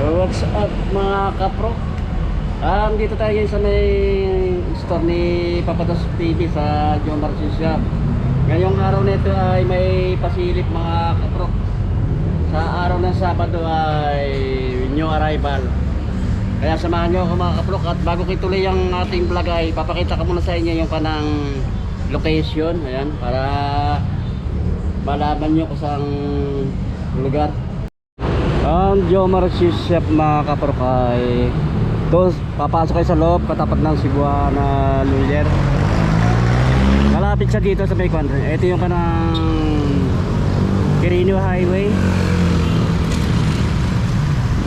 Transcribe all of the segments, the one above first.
What's up mga kapro? Dito tayo sa may store ni Papatos TV sa Jomar Shop. Ngayong araw nito ay may pasilip mga kapro. Sa araw ng Sabado ay new arrival. Kaya samahan nyo ako mga kapro. At bago ituloy ang ating vlog ay papakita ko muna sa inyo yung panang location. Ayan, para malaman nyo kung saang lugar. Ang Jomar Shop mga kaprok ay ito, papasok kayo sa loob katapat ng Cebuana Luyer. Malapit siya dito sa may kwadro. Ito yung kanang Quirino Highway.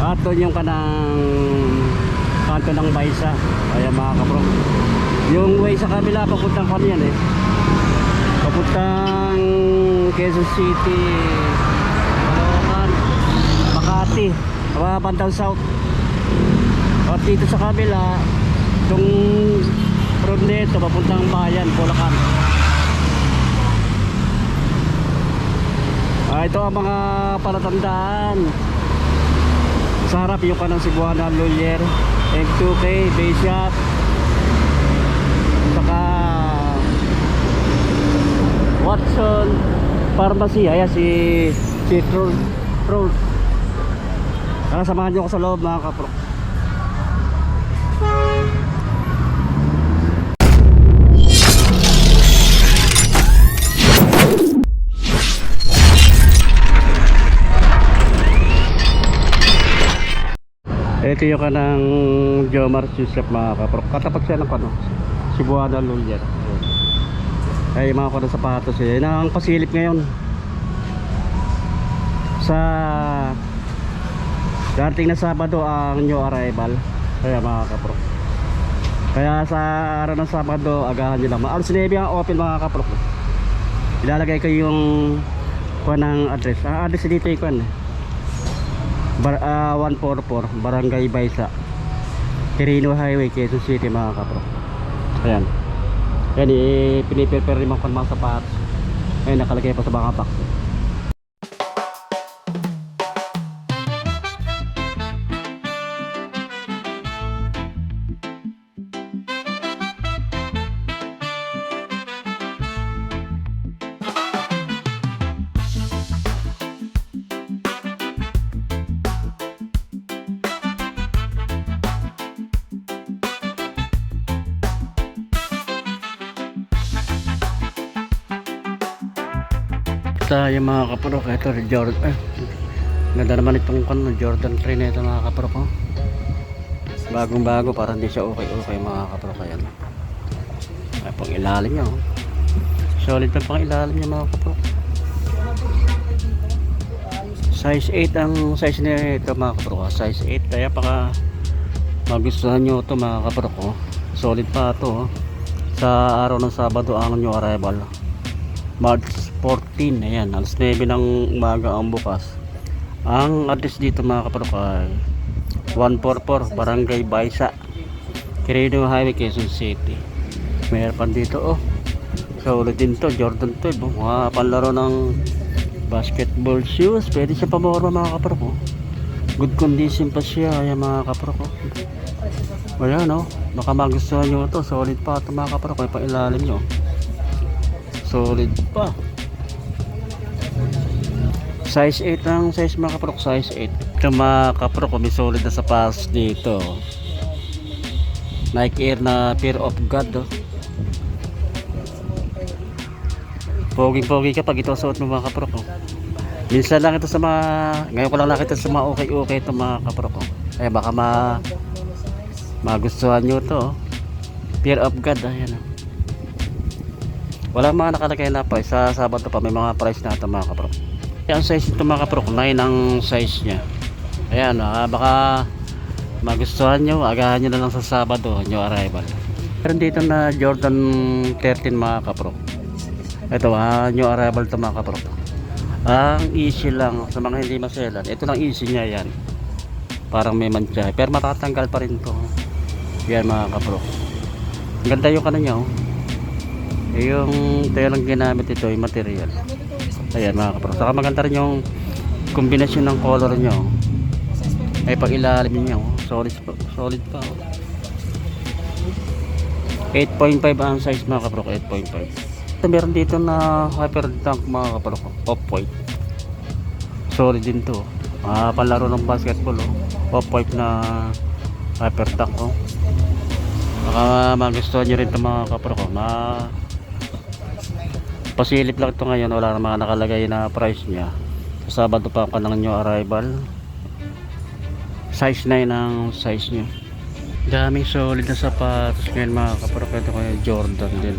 At ito yung kanang kanto ng Baisa. Ayan mga kaprok. Yung way sa kabila papuntang kanyan papuntang Quezon City, Makati, Bandang South. At dito sa kabila, itong road nito papuntang bayan, Bulacan. Ito ang mga palatandaan. Sa harap yung kanang Cebuana Luyer, M2K, Base Shop, saka Watson Pharmacy. Ayan si Road. Samahan nyo ako sa loob mga kapro. Ito yung kanang Jomar Shop mga kapro. Katapat siya ng Cebuana Luyer. Ay mga kanang sapatos yun ang pasilip ngayon sa dating na Sabado ang new arrival. Kaya mga kapro, kaya sa araw ng Sabado agahan nyo lang. Alas 9 ang open mga kapro. Ilalagay ko yung ng address. Address dito yung 144 Barangay Baisa, Quirino Highway, Quezon City mga kapro. Ayan. Yan, piniprepare rin mga sapatos. Ayan, nakalagay pa sa mga box. Tayo mga kapro, ito Jordan. Ganda naman itong Jordan 3 na ito mga kapro ko. Bagong bago, para hindi siya okay mga kapro. Kaya ay pang ilalim niya solid pa pang ilalim niya mga kapro. Size 8 ang size niya ito mga kapro, size 8. Kaya baka magustuhan nyo ito mga kapro ko. Solid pa ito sa araw ng Sabado ang new arrival, March 14. Ayan, alas 9 ng umaga ang bukas. Ang address dito mga kaprok ay 144 Barangay Baisa, Quirino Highway, Quezon City. Mayroon dito solid din to, Jordan 12 mga panlaro ng basketball shoes. Pwede siya pamorma mga kaprok good condition pa siya. Ayan mga kaprok ayan baka magustuhan nyo ito. Solid pa ito mga kaprok. Ay pa ilalim nyo, solid pa. Size 8 ang size mga kaprok, size 8. Ito mga kaprok, may solid na sapatos dito. Nike Air na Fear of God Poging-pogi kapag ito suot mo mga kaprok Minsan lang ito sa mga, ngayon ko lang nakita sa mga okay ito mga kaprok Eh baka magustuhan nyo ito Fear of God. Ayan wala mga nakalagay na price. Sa Sabado pa may mga price na ito mga kaprok. Ang size ito mga kaprok, 9 ang size nya. Ayan, baka magustuhan nyo, agahan nyo na lang sa Sabado new arrival. Meron dito na Jordan 13 mga kaprok. Ito new arrival ito mga kaprok. Ang easy lang sa mga hindi maselan. Ito lang easy nya yan. Parang may mancha pero matatanggal pa rin to. Yan mga kaprok. Ang ganda yung kananya yung tayo lang ginamit ito yung material. Ayan mga kapro. Saka maganda rin yung kombinasyon ng color nyo. Ay pag ilalim niya oh. Solid pa, solid pa oh. 8.5 ang size mga kaprok, 8.5. Ito meron dito na hyper dunk mga kaprok, off-white. Solid din to. Palaro ng basketball oh. Off-white na hyper dunk oh. Baka magustuhan nyo rin ito mga kaprok oh. Pasilip lang ito ngayon, wala na mga nakalagay na price nya. Sa Sabado pa ako ng new arrival. Size 9 ang size nya. Daming solid na sapatos ngayon mga kaprok. Ito kaya Jordan din.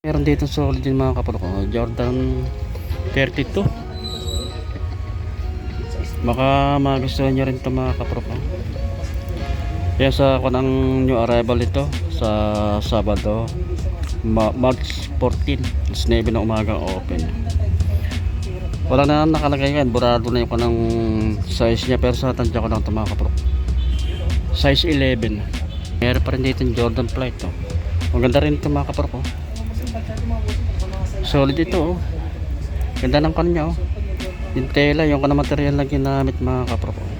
Meron dito solid din mga kaprok. Jordan 32. Baka magustuhan nyo rin ito mga kaprok. Kaya sa ako ng new arrival ito sa Sabado March 14 alas 9 ng umaga open. Wala na nakalagay yan, burado na yung kanang size nya, pero sa tansya ko lang ito mga kaprok. Size 11. Meron pa rin dito yung Jordan Flight oh. Maganda rin ito mga kaprok oh. Solid ito oh. Ganda ng kanya oh. Yung tela, yung kanang material na ginamit mga kaprok oh.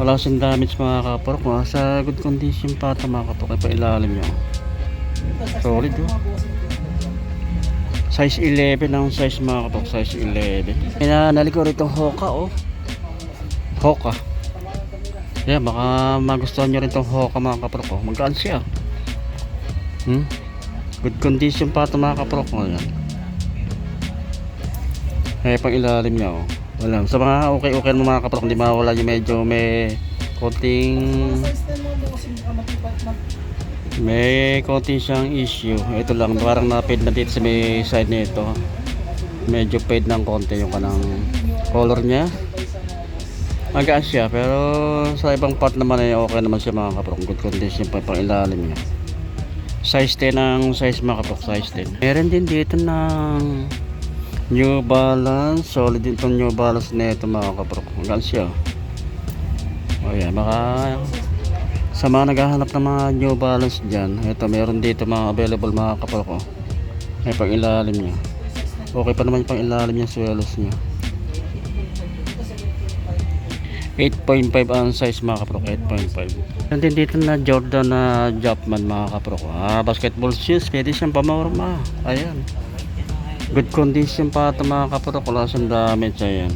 Wala kasing damage mga kaprok oh. Sa good condition pa ito mga kaprok. Pa ilalim nyo oh. Solid oh. Size 11 ang size mga kaprok, size 11. Pinanali ko rito Hoka oh. Hoka. Yeah, baka magustuhan nyo rin itong Hoka mga kaprok oh. Magkaan siya. Good condition pa ito mga kaprok oh. Yan. Pang ilalim niya oh. Wala. Sa mga okay mo mga kaprok, hindi mawala yung medyo may konting siyang issue. Ito lang, parang na-fade na dito sa may side nito. Medyo fade ng konti yung kanang color niya. Magaan siya, pero sa ibang part naman ay okay naman siya mga kaprok. Good condition pa pang ilalim niya. Size 10 ang size mga kaprok, size 10. Meron din dito ng New Balance. Solid din itong New Balance nito mga kaprok. Magaan siya. O yan, baka sa mga naghahanap ng mga New Balance dyan, ito meron dito mga available mga kaprok oh. May pang ilalim niya. Okay pa naman yung pang ilalim niya, swelos niya. 8.5 ang size mga kaprok, 8.5. And then dito na Jordan na Jumpman mga kaprok. Basketball shoes, pwede siyang pamorma. Ayan. Good condition pa ito mga kaprok, wala siyang damage. Ayan.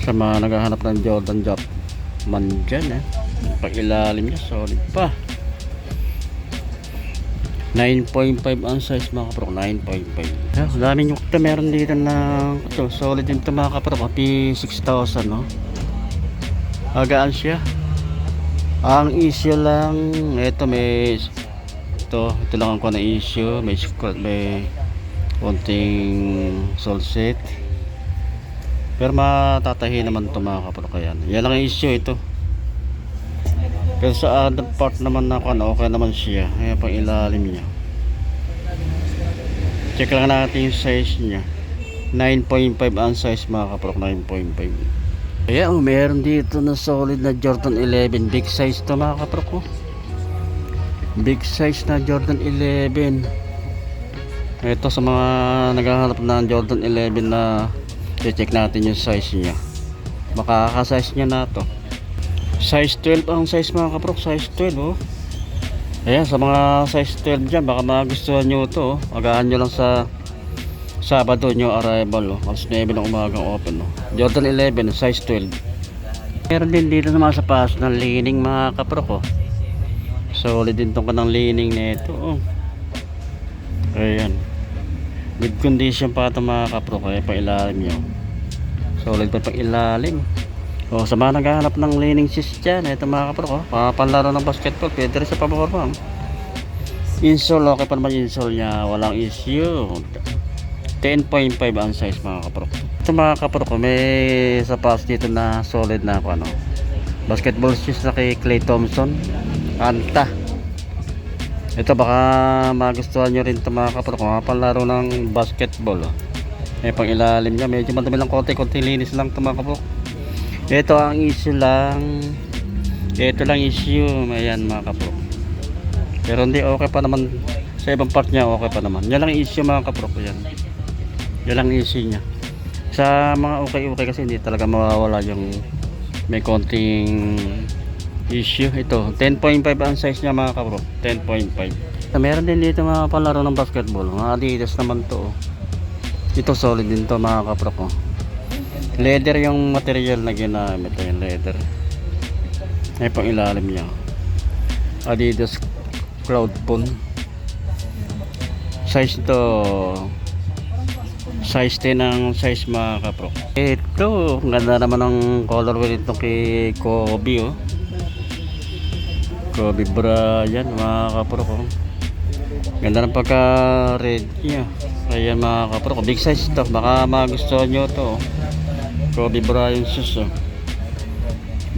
Sa mga naghahanap ng Jordan Jumpman dyan pag ilalim niya, solid pa. 9.5 ang size mga kaprok, 9.5. Dami nyo ito, meron dito na ito, solid din ito mga kaprok, P6000 no? Agaan siya. Ang issue lang, ito may ito lang ang na issue, may konting sole set. Pero matatahi naman ito mga kaprok. Yan lang ang issue ito. Pero sa other part naman na okay naman siya. Ayan pang ilalim niya. Check lang natin yung size niya. 9.5 ang size mga kaprok, 9.5. Ayan, meron dito na solid na Jordan 11. Big size to mga kaprok. Big size na Jordan 11. Ito sa mga naghahanap ng Jordan 11 na check natin yung size niya. Makaka-size niya na to. Size 12 ang size mga kaprok, size 12 oh. Ayan, sa mga size 12 dyan, baka magustuhan nyo ito oh. Agaan nyo lang sa Sabado nyo arrival oh. Alas 9 ng umagang open oh. Jordan 11, size 12. Meron din dito sa mga sapatos ng lining mga kaprok oh. Solid din tong kanang lining na ito oh. Ayan. Good condition pa ito mga kaprok. Ayan pa ilalim nyo. Solid pa pang ilalim. O, sa mga naghahanap ng leaning shoes dyan, ito mga kaprok, panlaro ng basketball, pwede rin sa pamorma. Insole, okay pa naman yung insole nya, walang issue. 10.5 ang size mga kaprok. Ito mga kaprok, may sapatos dito na solid na basketball shoes na kay Klay Thompson, Anta. Ito baka magustuhan nyo rin ito mga kaprok, panlaro ng basketball. May pang ilalim nya, medyo madami lang konti linis lang ito mga kaprok. Ito ang issue lang. Ito lang issue. Ayan mga kaprok. Pero hindi, okay pa naman Sa ibang part niya okay pa naman. Yan lang issue mga kaprok yan. Yan lang issue niya. Sa mga okay kasi hindi talaga mawawala yung may konting issue. Ito 10.5 ang size niya mga kaprok. 10.5. Meron din dito mga palaro ng basketball. Mga Adidas naman to. Ito solid din to mga kaprok. Leather yung material na ginamit. Yung leather. Ay pang ilalim niya. Adidas Cloudphone. Size ito size 10 ang size mga kaprok. Ito ganda naman ng colorway nito kay Kobe Kobe Bryant mga kaprok. Ganda ng pagka red niya. Ayan mga kaprok, big size ito, baka magustuhan nyo ito. Kobe Bryant shoes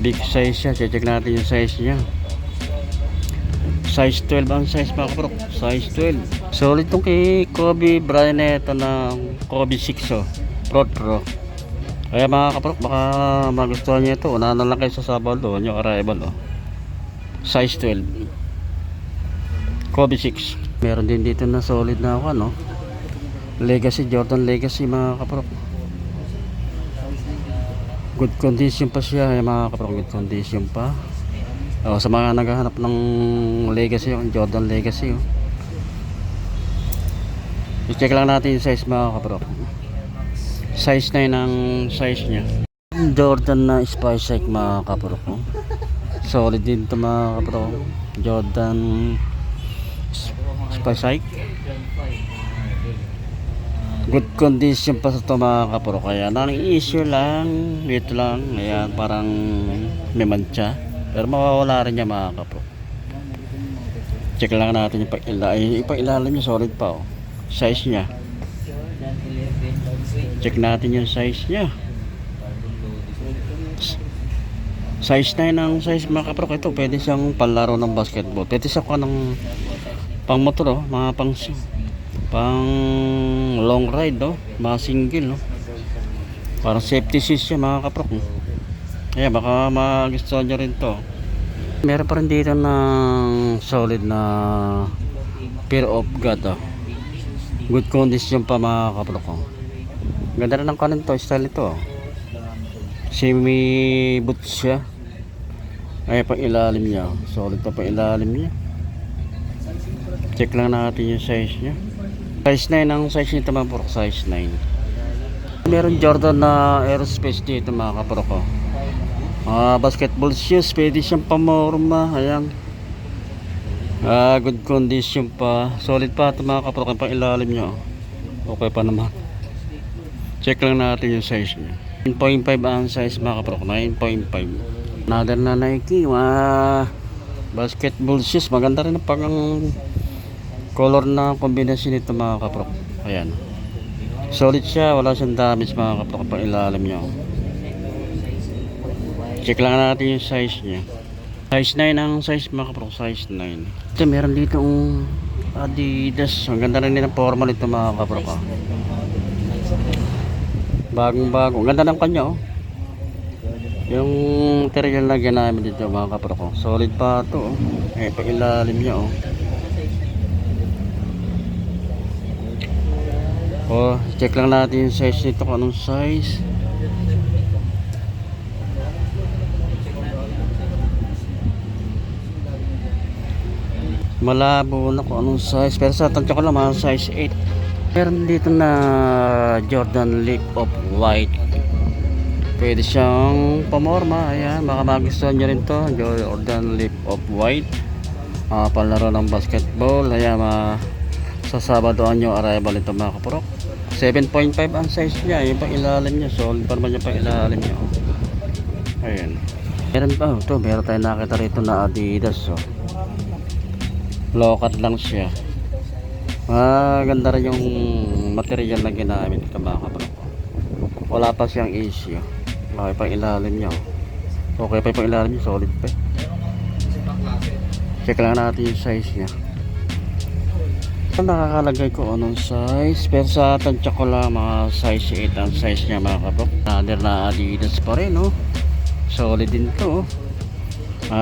big size siya. Check natin yung size niya. Size 12 ang size mga kaprok. Size 12. Solid tong kay Kobe Bryant na ito ng Kobe 6 Pro. Kaya mga kaprok, baka magustuhan niya ito. Unahan na lang kayo sa Sabado yung arrival Size 12 Kobe 6. Meron din dito na solid na ako Legacy, Jordan Legacy mga kaprok. Good condition pa siya mga kaprok. Good condition pa. Sa mga naghahanap ng Legacy, yung Jordan Legacy i-check lang natin yung size mga kaprok. Size 9 ang size nya. Jordan na Spice Hike mga kaprok. Solid din ito mga kaprok. Jordan Spice Hike. Good condition pa sa ito mga kaprok. Kaya nang issue lang dito lang. Ayan, parang may mancha. Pero mawawala rin niya mga kaprok. Check lang natin yung pag-ilalim niya. Solid pa size niya. Check natin yung size niya. Size 9 ang size mga kaprok. Ito pwede siyang panlaro ng basketball. Pwede siyang ng pang motor mga pang long ride mga single parang safety shoes siya mga kaprok. Ayan, baka magustuhan nyo rin to. Meron pa rin dito ng solid na Fear of God good condition pa mga kaprok. Ganda rin ng kanin to, style ito semi boots siya. Ay pang ilalim niya, solid pa pang ilalim niya. Check lang natin yung size niya. Size 9 ang size nito mga kaprok. Size 9. Meron Jordan na aerospace dito mga kaprok. Basketball shoes, pwede siyang pamorma. Ayan. Good condition pa. Solid pa ito mga kaprok. Ang pang ilalim niya okay pa naman. Check lang natin yung size niya. 9.5 ang size mga kaprok. 9.5. Another na Nike basketball shoes. Maganda rin ang pang color na kombinasyon nito mga kaprok. Ayan. Solid siya, wala siyang damage mga kaprok. Pang ilalim niya. Check lang natin yung size niya. Size 9 ang size mga kaprok. Size 9. Ito meron dito Adidas. Ang ganda rin ng formal ito mga kaprok. Bagong bago. Ang ganda ng kanya yung material na ginamit dito mga kaprok. Solid pa ito pang ilalim niya check lang natin yung size nito kung anong size. Malabo na kung anong size, pero sa tansya ko lang mga size 8. Meron dito na Jordan Leap of White. Pwede siyang pamorma. Ayan, baka magustuhan nyo rin to. Jordan Leap of White. Palaro ng basketball. Ayan, sa Sabadoan nyo arrival ito mga kaprok. 7.5 ang size niya. Yung pang ilalim niya, solid pa naman yung pang ilalim niya. Ayan. Meron pa meron tayong nakita rito na Adidas low cut lang siya. Ganda rin yung material na ginamit ito mga kaprok. Wala pa siyang issue. Okay pang ilalim niya okay pa yung pang ilalim niya, solid pa. Check lang natin yung size niya. Nakakalagay ko anong size, pero sa tansya ko lang mga size 8 ang size niya mga kaprok. Another na Adidas pa rin solid din to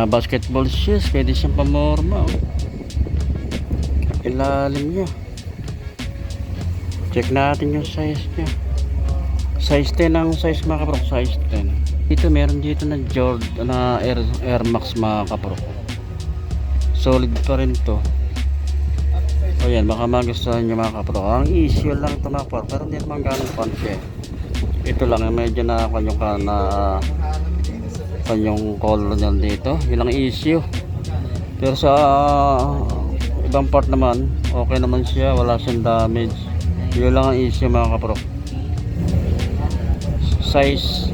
basketball shoes, pwede siyang pamorma Ilalim niya. Check natin yung size niya. Size 10 ang size mga kaprok. Size 10. Dito meron dito na Jordan na Air Max mga kaprok. Solid pa rin to. O yan, baka magustuhan nyo mga kaprok. Ang issue lang ito mga kaprok. Pero hindi naman ganun punch eh. Ito lang, medyo na kanyang color niyan dito. Yun ang issue. Pero sa ibang part naman, okay naman siya. Wala siyang damage. Yun lang ang issue mga kaprok. Size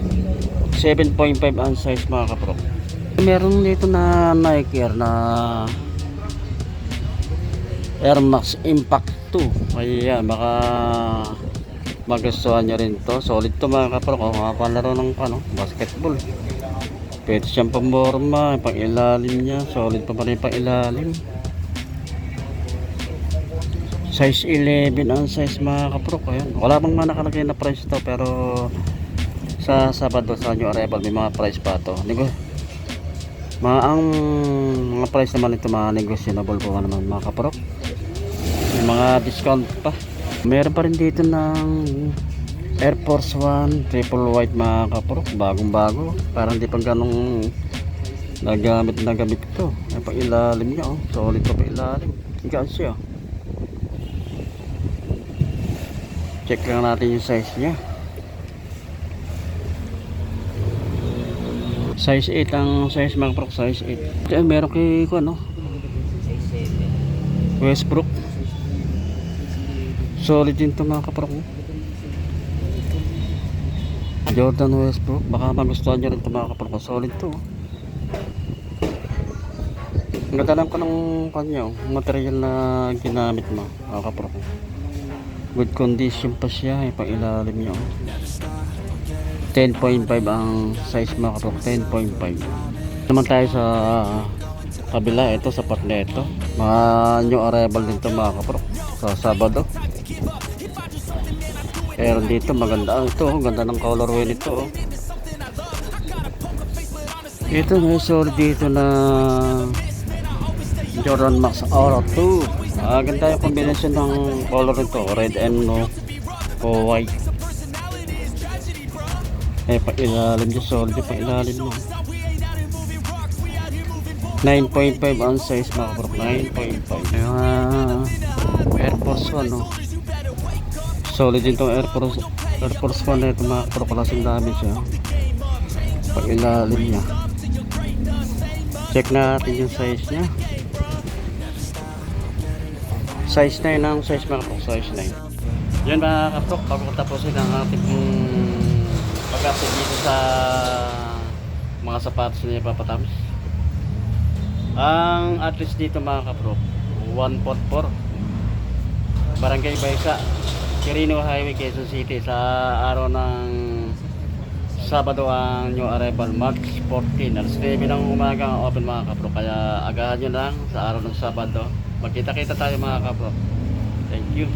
7.5 ang size mga kaprok. Meron dito na Nike Air na Air Max Impact 2. Ayan, baka magustuhan nyo rin to. Solid to mga kaprok. Kung makakalaro ng basketball, pwede siyang pamorma. Pang ilalim niya, solid pa rin pang ilalim. Size 11 ang size mga kaprok. Ayan, wala bang nakalagay na price to, pero sa Sabado sa new arrival may mga price pa to. Ang mga price naman ito mga negotiable po naman mga kaprok. May mga discount pa. Meron pa rin dito ng Air Force 1 triple white mga kaprok. Bagong bago. Parang di pa ganong nagamit ito. Ay pang ilalim niya. Solid pa ilalim. Hanggang siya. Check lang natin yung size niya. Size 8 ang size mga kaprok. Size 8. Meron kay Westbrook. Solid din ito mga kaprok. Jordan Westbrook. Baka magustuhan nyo rin ito mga kaprok. Solid to. Ang ganda lang ko ng kanya, material na ginamit mo mga kaprok. Good condition pa siya. Pang ilalim niya. 10.5 ang size mga kaprok. 10.5 naman tayo sa kabila. Ito sa part na ito, mga new arrival din ito mga kaprok sa Sabado. Pero dito maganda ito. Ganda ng colorway nito. Ito may solid dito na Jordan Max Aura 2. Ganda yung combination ng color nito, red and white. Pang ilalim niya, solid yung pang ilalim mo. 9.5 ang size mga kaprok. 9.5. Air Force 1 solid din itong Air Force 1 na ito mga kaprok. Kalasing dami siya. Pang ilalim niya. Check natin yung size niya. Size 9 ang size mga kaprok. Size 9. Yan mga kaprok, bago tapusin ang ating pag-update dito sa mga sapatos na ipapatapos. Ang address dito mga kaprok, 144 Barangay Baysa, Quirino Highway, Quezon City. Sa araw ng Sabado ang new arrival, March 14. Alas 9 ng umaga ang open mga kaprok. Kaya agahan nyo lang sa araw ng Sabado. Magkita-kita tayo mga kaprok. Thank you.